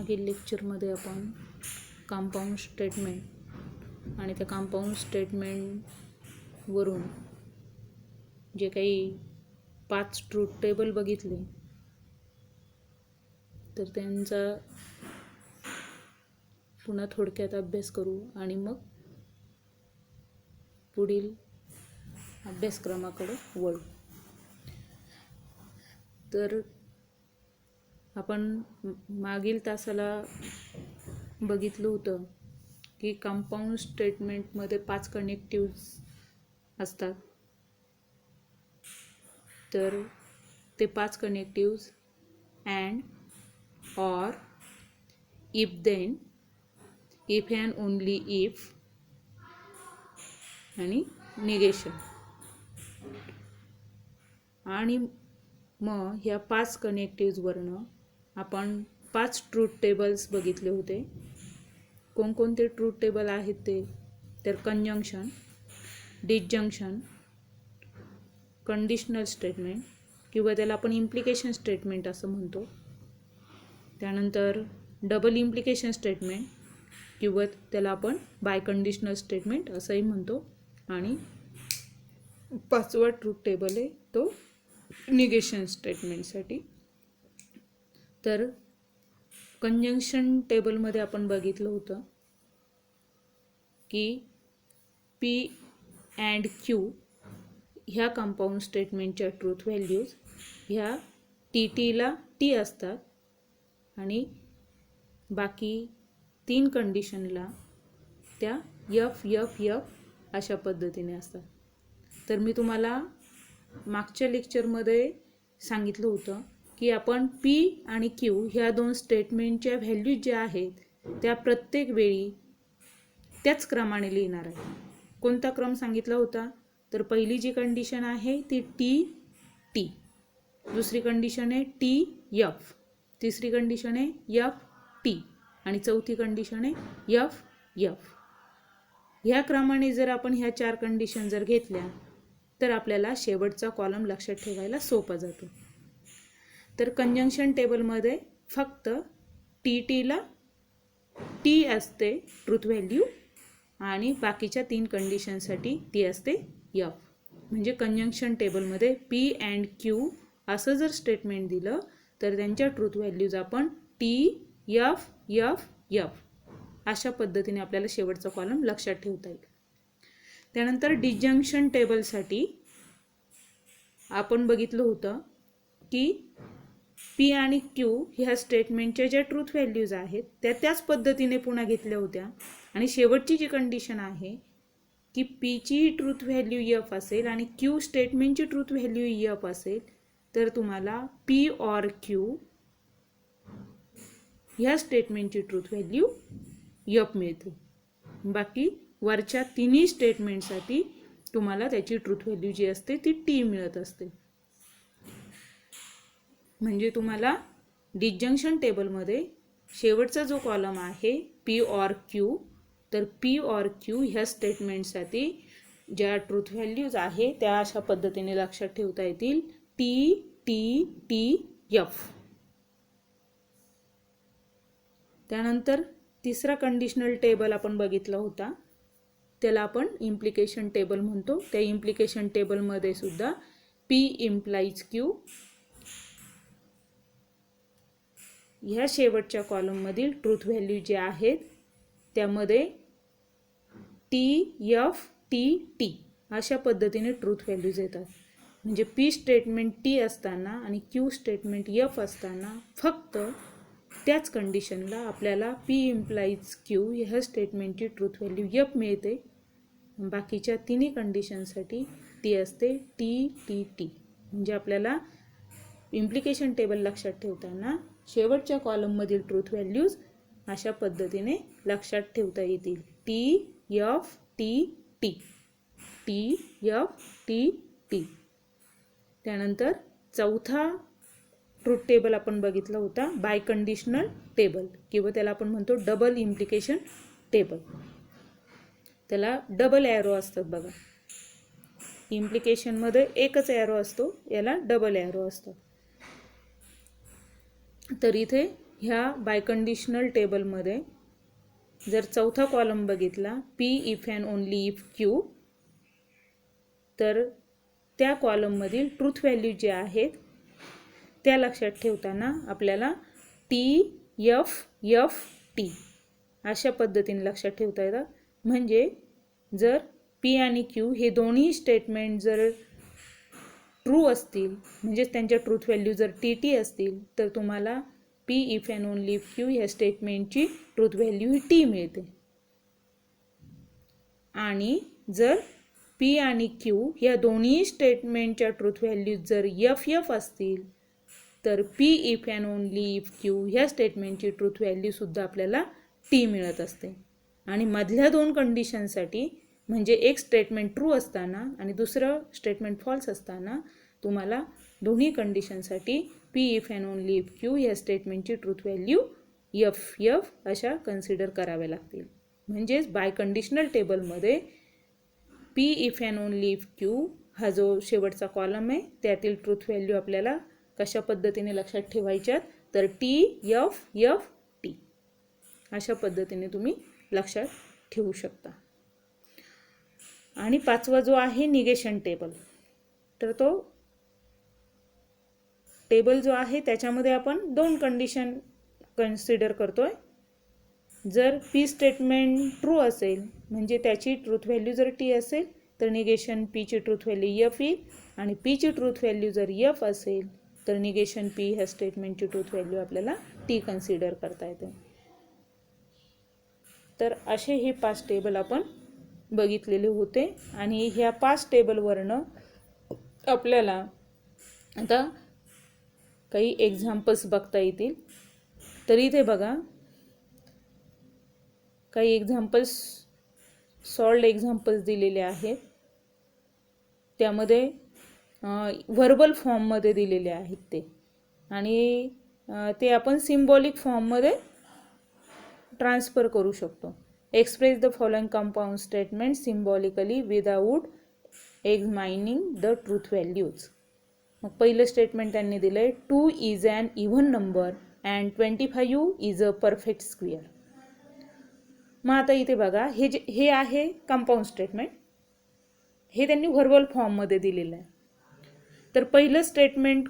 मागील लेक्चरमध्ये आपण कंपाऊंड स्टेटमेंट आणि त्या कंपाऊंड स्टेटमेंटवरून जे काही 5 ट्रूथ टेबल बघितले तर त्यांचा पुन्हा थोडक्यात अभ्यास करू आणि मग पुढील अभ्यासक्रमाकडे वळू. तर आपण मागील तासाला बघितलं होतं की कंपाऊंड स्टेटमेंटमध्ये 5 कनेक्टिव्ह्ज असतात. तर ते 5 connectives and, or, if then, if and only if आणि निगेशन. आणि मग ह्या 5 कनेक्टिव्हजवरनं आपण 5 ट्रूथ टेबल्स बघितले होते. कोणकोणते ट्रूथ टेबल आहेत ते तर कंजंक्शन, डिसजंक्शन, कंडिशनल स्टेटमेंट किंवा त्याला आपण इम्प्लिकेशन स्टेटमेंट असं म्हणतो. त्यानंतर डबल इम्प्लिकेशन स्टेटमेंट किंवा त्याला आपण बाय कंडिशनल स्टेटमेंट असंही म्हणतो. आणि 5वा ट्रूथ टेबल आहे तो निगेशन स्टेटमेंटसाठी. तर कंजंक्शन टेबलमध्ये आपण बघितलं होतं की पी अँड क्यू ह्या कंपाऊंड स्टेटमेंटच्या ट्रूथ व्हॅल्यूज ह्या टीला टी असतात आणि बाकी 3 कंडिशनला त्या एफ एफ एफ अशा पद्धतीने असतात. तर मी तुम्हाला मागच्या लेक्चरमध्ये सांगितलं होतं की आपण पी आणि क्यू ह्या 2 स्टेटमेंटच्या व्हॅल्यूज ज्या आहेत त्या प्रत्येक वेळी त्याच क्रमाने लिहिणार आहे. कोणता क्रम सांगितला होता तर पहिली जी कंडिशन आहे ती टी, दुसरी कंडिशन आहे टी एफ, तिसरी कंडिशन आहे एफ टी आणि चौथी कंडिशन आहे एफ एफ. ह्या क्रमाने जर आपण ह्या 4 कंडिशन जर घेतल्या तर आपल्याला शेवटचा कॉलम लक्षात ठेवायला सोपा जातो. तर कंजंक्शन टेबलमध्ये फक्त टीला टी असते ट्रूथ व्हॅल्यू आणि बाकीच्या 3 कंडिशनसाठी ती असते एफ. म्हणजे कंजंक्शन टेबलमध्ये पी अँड क्यू असं जर स्टेटमेंट दिलं तर त्यांच्या ट्रूथ व्हॅल्यूज आपण टी एफ एफ एफ अशा पद्धतीने आपल्याला शेवटचा कॉलम लक्षात ठेवता येईल. त्यानंतर डिसजंक्शन टेबलसाठी आपण बघितलं होतं की पी आणि क्यू ह्या स्टेटमेंटच्या ज्या ट्रूथ व्हॅल्यूज आहेत त्या त्याच पद्धतीने पुन्हा घेतल्या होत्या आणि शेवटची जी कंडिशन आहे की पीची ट्रूथ व्हॅल्यू एफ असेल आणि क्यू स्टेटमेंटची ट्रूथ व्हॅल्यू एफ असेल तर तुम्हाला पी ऑर क्यू ह्या स्टेटमेंटची ट्रूथ व्हॅल्यू एफ मिळते. बाकी वरच्या 3 स्टेटमेंटसाठी तुम्हाला त्याची ट्रूथ व्हॅल्यू जी असते ती टी मिळत असते. म्हणजे तुम्हाला डिसजंक्शन टेबलमध्ये शेवटचा जो कॉलम आहे पी ऑर क्यू तर पी ऑर क्यू ह्या स्टेटमेंटसाठी ज्या ट्रूथ व्हॅल्यूज आहे त्या अशा पद्धतीने लक्षात ठेवता येतील टी टी टी एफ. त्यानंतर तिसरा कंडिशनल टेबल आपण बघितला होता त्याला आपण इम्प्लिकेशन टेबल म्हणतो. त्या इम्प्लिकेशन टेबलमध्ये सुद्धा पी इम्प्लाइज क्यू ह्या शेवटच्या कॉलममधील ट्रूथ व्हॅल्यू जे आहेत त्यामध्ये टी एफ टी टी अशा पद्धतीने ट्रूथ व्हॅल्यूज येतात. म्हणजे पी स्टेटमेंट टी असताना आणि क्यू स्टेटमेंट एफ असताना फक्त त्याच कंडिशनला आपल्याला पी इम्प्लाइज क्यू ह्या स्टेटमेंटची ट्रूथ व्हॅल्यू एफ मिळते. बाकीच्या 3 कंडिशनसाठी ती असते टी टी टी. म्हणजे आपल्याला इम्प्लिकेशन टेबल लक्षात ठेवताना शेवटच्या कॉलममधील ट्रूथ व्हॅल्यूज अशा पद्धतीने लक्षात ठेवता येतील T F T T, T F T T. त्यानंतर चौथा ट्रूथ टेबल आपण बघितला होता बाय कंडिशनल टेबल किंवा त्याला आपण म्हणतो डबल इम्प्लिकेशन टेबल. त्याला डबल ॲरो असतात बघा. इम्प्लिकेशनमध्ये एकच ॲरो असतो, याला डबल ॲरो असतो. तर इथे ह्या बायकंडिशनल टेबलमध्ये जर चौथा कॉलम बघितला P if and only if Q, तर त्या कॉलममधील ट्रूथ व्हॅल्यू जे आहेत त्या लक्षात ठेवताना आपल्याला TFFT अशा पद्धतीने लक्षात ठेवता येतात. म्हणजे जर P आणि Q हे दोन्ही स्टेटमेंट जर ट्रू असतील, म्हणजेच त्यांच्या ट्रूथ व्हॅल्यू जर TT असतील, तर तुम्हाला P if and only if Q ह्या स्टेटमेंटची ट्रूथ व्हॅल्यू ही T मिळते. आणि जर P आणि Q या दोन्ही स्टेटमेंटच्या ट्रूथ व्हॅल्यू जर FF असतील, तर P if and only if Q ह्या स्टेटमेंटची ट्रूथ व्हॅल्यूसुद्धा आपल्याला T मिळत असते. आणि मधल्या दोन कंडिशनसाठी, म्हणजे एक स्टेटमेंट ट्रू असताना आणि दुसरं स्टेटमेंट फॉल्स असताना, तुम्हाला दोन्ही कंडिशनसाठी P if and only if Q ह्या स्टेटमेंटची ट्रूथ व्हॅल्यू FF अशा कन्सिडर कराव्या लागतील. म्हणजेच बाय कंडिशनल टेबलमध्ये P if and only if Q हा जो शेवटचा कॉलम आहे त्यातील ट्रूथ व्हॅल्यू आपल्याला कशा पद्धतीने लक्षात ठेवायच्यात, तर TFFT अशा पद्धतीने तुम्ही लक्षात ठेवू शकता. आणि पाचवा जो आहे निगेशन टेबल, तर तो टेबल जो आहे त्याच्यामध्ये आपण दोन कंडिशन कन्सिडर करतोय. जर P स्टेटमेंट ट्रू असेल, म्हणजे त्याची ट्रूथ व्हॅल्यू जर T असेल, तर निगेशन P ची ट्रूथ व्हॅल्यू F येईल. आणि P ची ट्रूथ व्हॅल्यू जर F असेल, तर निगेशन P ह्या स्टेटमेंटची ट्रूथ व्हॅल्यू आपल्याला T कन्सिडर करता येते. तर असे हे 5 टेबल आपण बघितलेले होते. आणि ह्या 5 टेबलवरनं आपल्याला आता काही एक्झाम्पल्स बघता येतील. तर इथे बघा, काही एक्झाम्पल्स सॉल्व्ड एक्झाम्पल्स दिलेले आहेत. त्यामध्ये व्हर्बल फॉर्ममध्ये दिलेले आहेत ते, आणि ते आपण सिम्बॉलिक फॉर्ममध्ये ट्रान्सफर करू शकतो. Express the following compound statement symbolically without examining the truth values. मग पहिलं स्टेटमेंट त्यांनी दिलं आहे 2 is an even number and 25 is a perfect square. मग आता इथे बघा, हे आहे कंपाऊंड स्टेटमेंट, हे त्यांनी व्हर्बल फॉर्ममध्ये दिलेलं आहे. तर पहिलं स्टेटमेंट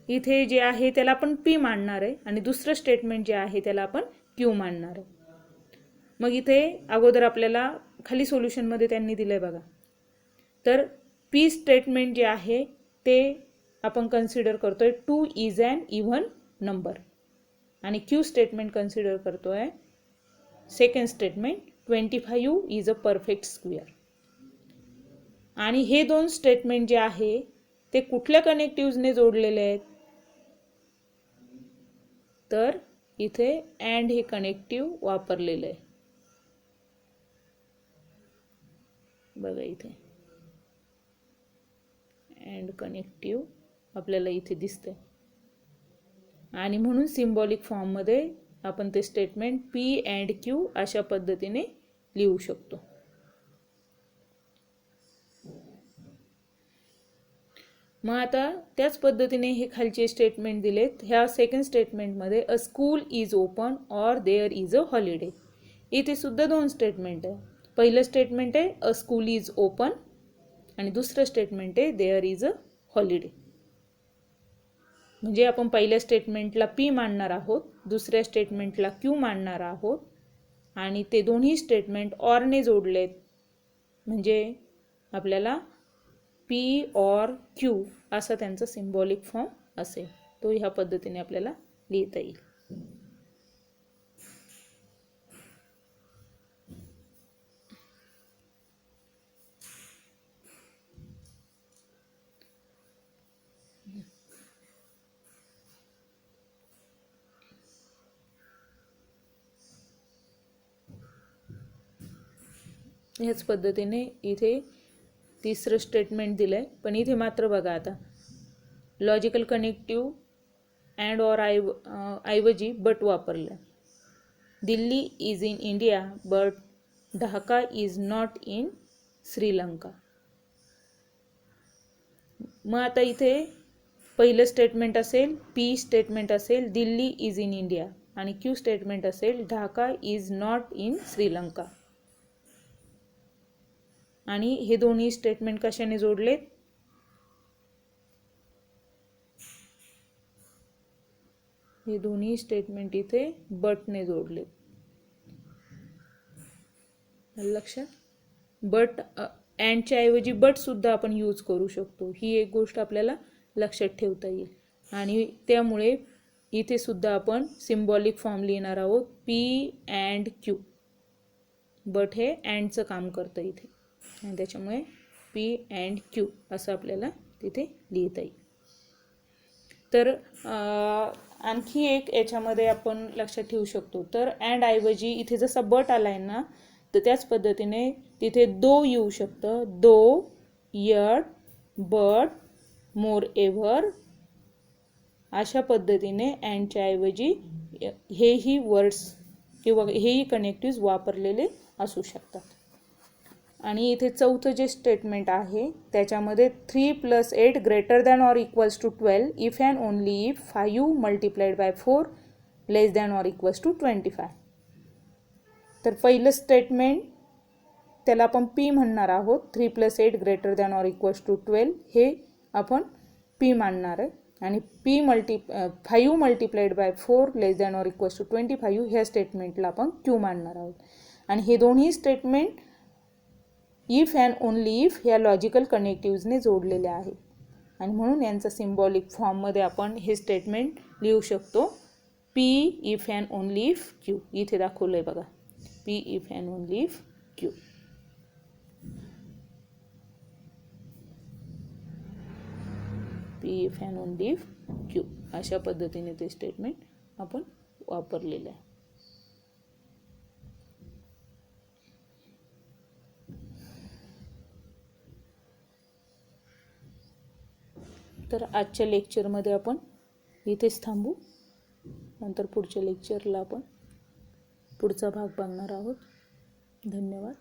इथे जे आहे त्याला आपण P मानणार आहे, आणि दुसरं स्टेटमेंट जे आहे त्याला आपण Q मानणार आहे. मग इथे अगोदर आपल्याला खाली सोल्युशनमध्ये त्यांनी दिलं आहे बघा. तर P स्टेटमेंट जे आहे ते आपण कन्सिडर करतोय 2 इज ॲन इव्हन नंबर, आणि Q स्टेटमेंट कन्सिडर करतोय second statement 25 is a perfect square. आणि हे दोन स्टेटमेंट जे आहे ते कुठल्या कनेक्टिव्हजने जोडलेले आहेत, तर इथे अँड हे कनेक्टिव्ह वापरलेलं आहे. बघा इथे अँड कनेक्टिव्ह आपल्याला इथे दिसतंय, आणि म्हणून सिम्बॉलिक फॉर्ममध्ये आपण ते स्टेटमेंट P अँड Q अशा पद्धतीने लिहू शकतो. मग आता त्याच पद्धतीने हे खालचे स्टेटमेंट दिलेत. ह्या सेकंड स्टेटमेंटमध्ये अ school is open or their is a holiday. इथे सुद्धा दोन स्टेटमेंट आहे. पहिलं स्टेटमेंट आहे अ स्कूल इज ओपन, आणि दुसरं स्टेटमेंट आहे देअर इज अ हॉलिडे. म्हणजे आपण पहिल्या स्टेटमेंटला P मानणार आहोत, दुसऱ्या स्टेटमेंटला Q मानणार आहोत, आणि ते दोन्ही स्टेटमेंट ऑरने जोडलेत. म्हणजे आपल्याला P ऑर Q असा त्यांचा सिम्बॉलिक फॉर्म असेल. तो ह्या पद्धतीने आपल्याला लिहिता येईल. ह्याच पद्धतीने इथे तिसरं स्टेटमेंट दिलं आहे, पण इथे मात्र बघा आता लॉजिकल कनेक्टिव्ह अँड ऑर ऐवजी बट वापरलं. Delhi is in India but Dhaka is not in Sri Lanka. मग आता इथे पहिलं स्टेटमेंट असेल P स्टेटमेंट असेल दिल्ली इज इन इंडिया, आणि क्यू स्टेटमेंट असेल Dhaka is not in Sri Lanka. आणि हे दोन्ही स्टेटमेंट कशाने जोडलेत? हे दोन्ही स्टेटमेंट इथे बटने जोडलेत. लक्षात? बट अँडच्या ऐवजी बट सुद्धा आपण यूज करू शकतो. ही एक गोष्ट आपल्याला लक्षात ठेवता येईल. आणि त्यामुळे इथे सुद्धा आपण सिम्बॉलिक फॉर्म लिहिणार आहोत पी अँड क्यू. बट हे अँडचं काम करतं इथे आणि त्याच्यामुळे पी अँड क्यू असं आपल्याला तिथे लिहिता येईल. तर आणखी एक याच्यामध्ये आपण लक्षात ठेवू शकतो. तर अँड ऐवजी इथे जसा बट आलाय ना, तर त्याच पद्धतीने तिथे दो येऊ शकतं. दो, यट, बट, मोर एव्हर अशा पद्धतीने अँडच्या ऐवजी हेही वर्ड्स किंवा हेही कनेक्टिव्ज वापरलेले असू शकतात. आणि इथे चौथं जे स्टेटमेंट आहे त्याच्यामध्ये 3 + 8 greater than or equals to 12 if and only if 5 multiplied by 4 less than or equals to 25. तर पहिलं स्टेटमेंट त्याला आपण पी म्हणणार आहोत. 3 + 8 greater than or equals to 12 हे आपण पी मानणार आहे. आणि 5 multiplied by 4 less than or equals to 25 ह्या स्टेटमेंटला आपण क्यू मानणार आहोत. आणि हे दोन्ही statement if and only if ह्या लॉजिकल कनेक्टिव्जने जोडलेले आहेत. आणि म्हणून यांचा सिम्बॉलिक फॉर्ममध्ये आपण हे स्टेटमेंट लिहू शकतो. P if and only if Q. इथे दाखवलं आहे बघा, P if and only if Q. P if and only if Q अशा पद्धतीने ते स्टेटमेंट आपण वापरलेलं आहे. तर आजच्या लेक्चरमध्ये आपण इथेच थांबू. नंतर पुढच्या लेक्चरला आपण पुढचा भाग बघणार आहोत. धन्यवाद.